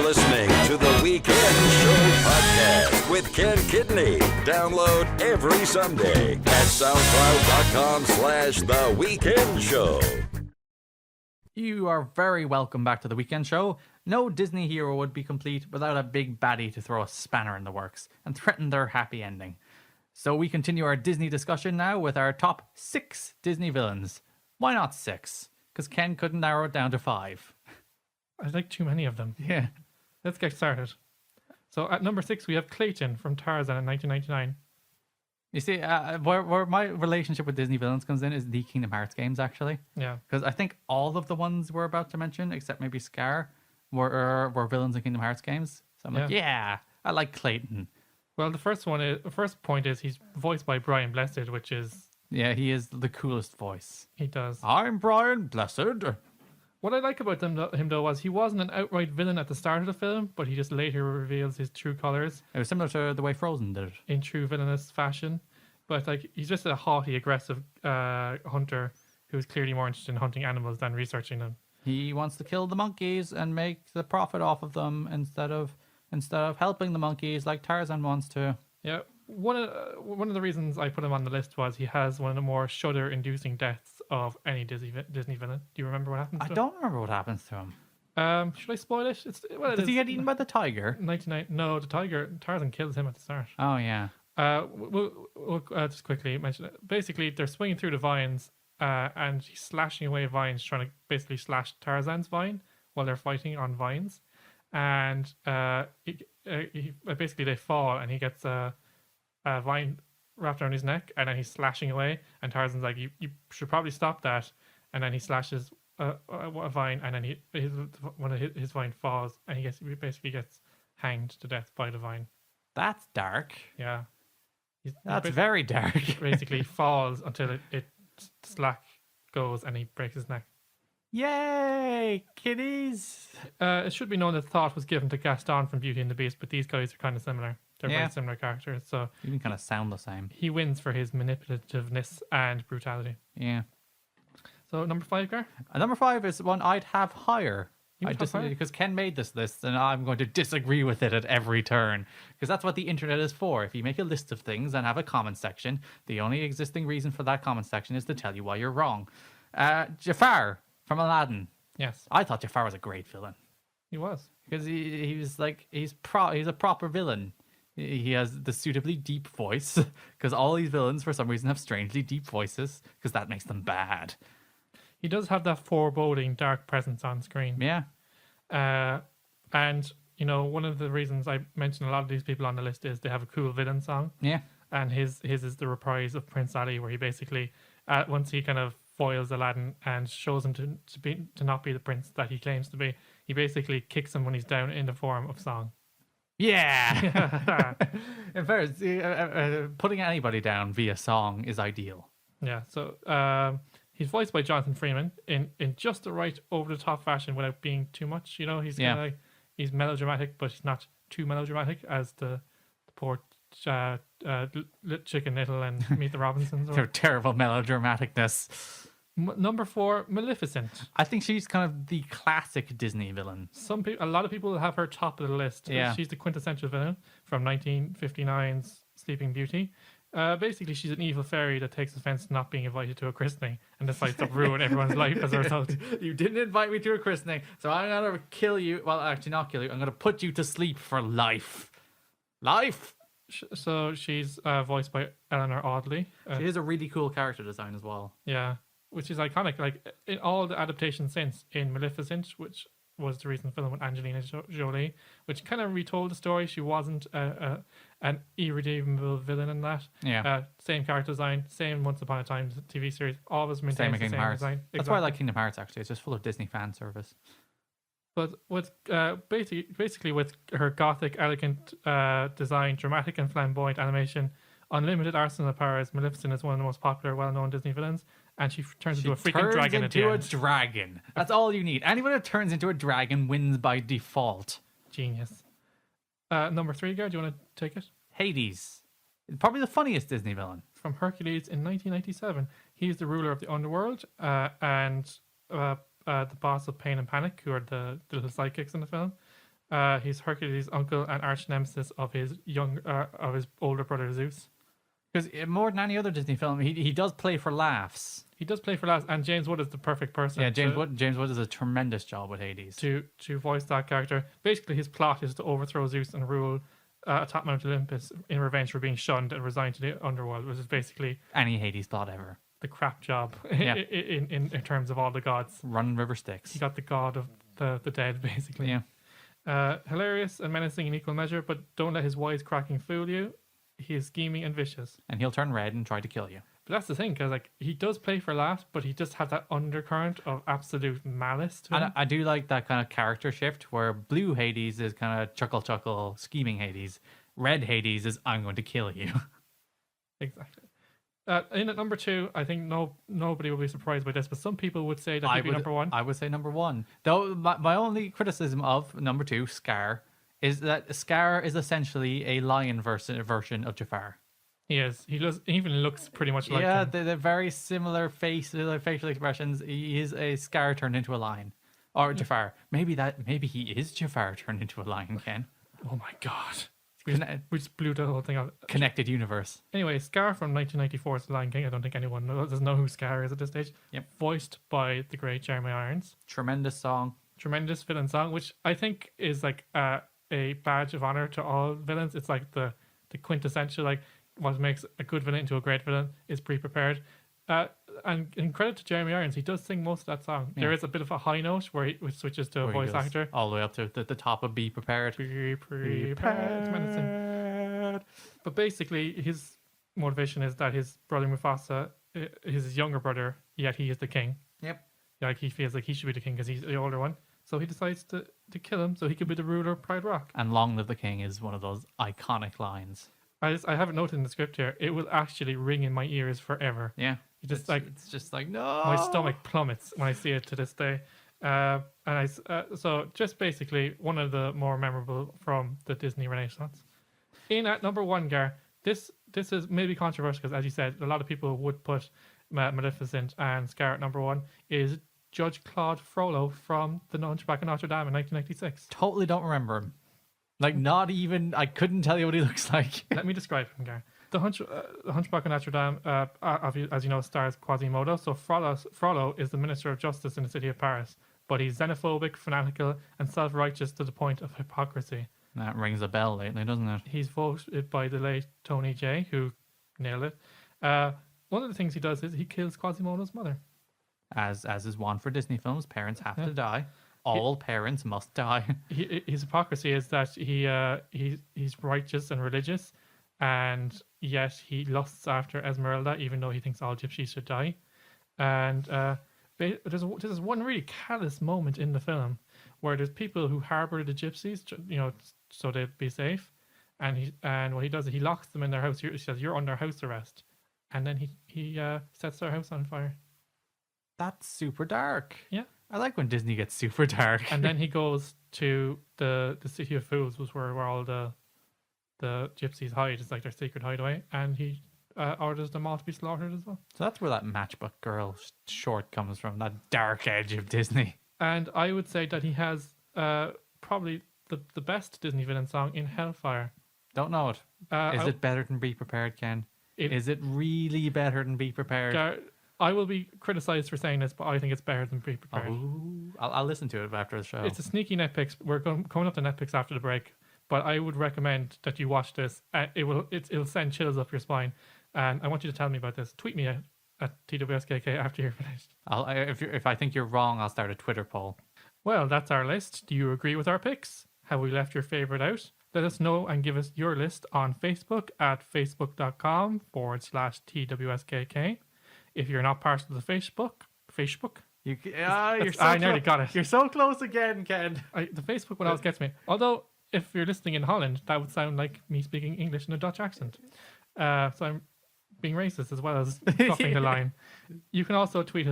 listening to the Weekend Show podcast with Ken Kidney. Download every Sunday at soundcloud.com/The Weekend Show. You are very welcome back to the Weekend Show. No Disney hero would be complete without a big baddie to throw a spanner in the works and threaten their happy ending. So we continue our Disney discussion now with our top 6 Disney villains. Why not 6? Because Ken couldn't narrow it down to 5. I like too many of them. Yeah. Let's get started. So at number 6, we have Clayton from Tarzan in 1999. You see, where my relationship with Disney villains comes in is the Kingdom Hearts games, actually. Yeah. Because I think all of the ones we're about to mention, except maybe Scar, were villains in Kingdom Hearts games. So I'm like, yeah, I like Clayton. Well, the first point is he's voiced by Brian Blessed, which is... Yeah, he is the coolest voice. He does. I'm Brian Blessed. What I like about him though was he wasn't an outright villain at the start of the film, but he just later reveals his true colors. It was similar to the way Frozen did it. In true villainous fashion. But like he's just a haughty, aggressive hunter who's clearly more interested in hunting animals than researching them. He wants to kill the monkeys and make the profit off of them instead of helping the monkeys like Tarzan wants to. Yeah, one of the reasons I put him on the list was he has one of the more shudder-inducing deaths of any Disney villain. Do you remember what happens to him? I don't remember what happens to him. Should I spoil it? Does he get eaten by the tiger? 99. No, the tiger. Tarzan kills him at the start. Oh yeah. We'll just quickly mention it. Basically, they're swinging through the vines, and he's slashing away vines, trying to basically slash Tarzan's vine while they're fighting on vines. And basically they fall, and he gets a vine wrapped around his neck, and then he's slashing away. And Tarzan's like, "You should probably stop that." And then he slashes a vine, and then one of his vine falls, and he basically gets hanged to death by the vine. That's dark. Yeah. That's very dark. Basically falls until it slack goes and he breaks his neck. Yay, kiddies! It should be known that thought was given to Gaston from Beauty and the Beast, but these guys are kind of similar. They're very similar characters, so even kind of sound the same. He wins for his manipulativeness and brutality. Yeah. So number 5, Gar? Number 5 is one I'd have higher. Higher? Because Ken made this list, and I'm going to disagree with it at every turn. Because that's what the internet is for. If you make a list of things and have a comment section, the only existing reason for that comment section is to tell you why you're wrong. Jafar from Aladdin. Yes. I thought Jafar was a great villain. He was. Because he was like, he's a proper villain. He has the suitably deep voice. Because all these villains, for some reason, have strangely deep voices. Because that makes them bad. He does have that foreboding, dark presence on screen. Yeah. And, you know, one of the reasons I mentioned a lot of these people on the list is they have a cool villain song. Yeah. And his is the reprise of Prince Ali, where he basically, once he kind of foils Aladdin and shows him to not be the prince that he claims to be, he basically kicks him when he's down in the form of song. Yeah. In fairness, putting anybody down via song is ideal. Yeah. So he's voiced by Jonathan Freeman in just the right over-the-top fashion without being too much. You know, he's kind of like, he's melodramatic, but he's not too melodramatic as the poor Chicken Little and Meet the Robinsons. Their terrible melodramaticness. Number 4, Maleficent. I think she's kind of the classic Disney villain. A lot of people have her top of the list. Yeah. She's the quintessential villain from 1959's Sleeping Beauty. Basically, she's an evil fairy that takes offense to not being invited to a christening and decides to ruin everyone's life as a result. You didn't invite me to a christening, so I'm going to kill you. Well, actually, not kill you. I'm going to put you to sleep for life. Life! So she's voiced by Eleanor Audley. She is a really cool character design as well. Yeah, which is iconic. Like, in all the adaptations since, in Maleficent, which was the recent film with Angelina Jolie, which kind of retold the story. She wasn't an irredeemable villain in that. Yeah. Same character design, same Once Upon a Time TV series, always maintains the same design. That's why I like Kingdom Hearts, actually. It's just full of Disney fan service. But with basically with her gothic, elegant design, dramatic and flamboyant animation, unlimited arsenal of powers, Maleficent is one of the most popular, well-known Disney villains, and she turns into a freaking dragon at the end. Dragon. That's all you need. Anyone who turns into a dragon wins by default. Genius. Number 3, Gar, do you want to take it? Hades. Probably the funniest Disney villain. From Hercules in 1997. He's the ruler of the underworld and the boss of Pain and Panic, who are the little sidekicks in the film. He's Hercules' uncle and arch nemesis of his older brother Zeus. Because more than any other Disney film, he does play for laughs. He does play for laughs, and James Wood is the perfect person. Yeah, James Wood does a tremendous job with Hades. To voice that character. Basically, his plot is to overthrow Zeus and rule atop Mount Olympus in revenge for being shunned and resigned to the underworld, which is basically any Hades plot ever. The crap job Yeah. in terms of all the gods. Run River Styx. He got the god of the dead, basically. Yeah. Hilarious and menacing in equal measure, but don't let his wisecracking fool you. He is scheming and vicious. And he'll turn red and try to kill you. But that's the thing, because like he does play for laughs, but he just has that undercurrent of absolute malice to him. And I do like that kind of character shift where blue Hades is kind of chuckle, scheming Hades. Red Hades is I'm going to kill you. Exactly. In at number 2, I think nobody will be surprised by this, but some people would say that he'd be number 1. I would say number 1. Though my only criticism of number 2, Scar, is that Scar is essentially a lion version of Jafar. He is. He even looks pretty much like him. They're very similar facial expressions. He is a Scar turned into a lion. Or Jafar. Maybe he is Jafar turned into a lion, Ken. Oh my god. We just blew the whole thing out. Connected universe. Anyway, Scar from 1994 is The Lion King. I don't think anyone doesn't know who Scar is at this stage. Yep. Voiced by the great Jeremy Irons. Tremendous song. Tremendous villain song, which I think is like a badge of honor to all villains. It's like the quintessential, like what makes a good villain into a great villain is pre-prepared. And in credit to Jeremy Irons, he does sing most of that song. Yeah. There is a bit of a high note where he switches to a voice actor. All the way up to the top of Be Prepared. Be prepared. But basically, his motivation is that his brother Mufasa is his younger brother, yet he is the king. Yep. Like he feels like he should be the king because he's the older one. So he decides to kill him so he could be the ruler of Pride Rock. And Long Live the King is one of those iconic lines. I have it noted in the script here. It will actually ring in my ears forever. Yeah. It's just like no. My stomach plummets when I see it to this day. So just basically one of the more memorable from the Disney Renaissance. In at number 1, Gar, this is maybe controversial because, as you said, a lot of people would put Maleficent and Scar at number 1. Is Judge Claude Frollo from The Hunchback of Notre Dame in 1996. Totally don't remember him. Like, not even, I couldn't tell you what he looks like. Let me describe him, Gar. The Hunchback of Notre Dame, as you know, stars Quasimodo. So Frollo is the Minister of Justice in the city of Paris, but he's xenophobic, fanatical, and self-righteous to the point of hypocrisy. That rings a bell lately, doesn't it? He's voted by the late Tony J, who nailed it. One of the things he does is he kills Quasimodo's mother. As is one for Disney films, parents have to die. All parents must die. His hypocrisy is that he's righteous and religious, and yet he lusts after Esmeralda, even though he thinks all gypsies should die. And there's one really callous moment in the film where there's people who harbor the gypsies, so they'd be safe. And what he does is he locks them in their house. He says, "You're under house arrest," and then he sets their house on fire. That's super dark. Yeah. I like when Disney gets super dark. And then he goes to the City of Fools, was where all the gypsies hide. It's like their secret hideaway. And he orders them all to be slaughtered as well. So that's where that Matchbook Girl short comes from, that dark edge of Disney. And I would say that he has probably the best Disney villain song in Hellfire. Don't know it. Is it better than Be Prepared, Ken? Is it really better than Be Prepared? I will be criticized for saying this, but I think it's better than Be Prepared. Oh, I'll listen to it after the show. It's a sneaky netpicks. We're coming up to netpicks after the break, but I would recommend that you watch this. It'll send chills up your spine, and I want you to tell me about this. Tweet me at TWSKK after you're finished. If I think you're wrong, I'll start a Twitter poll. Well, that's our list. Do you agree with our picks? Have we left your favorite out? Let us know and give us your list on Facebook at facebook.com/TWSKK. If you're not part of the Facebook. I nearly got it. You're so close again, Ken. The Facebook one always gets me. Although, if you're listening in Holland, that would sound like me speaking English in a Dutch accent. So I'm being racist as well as crossing the line. You can also tweet us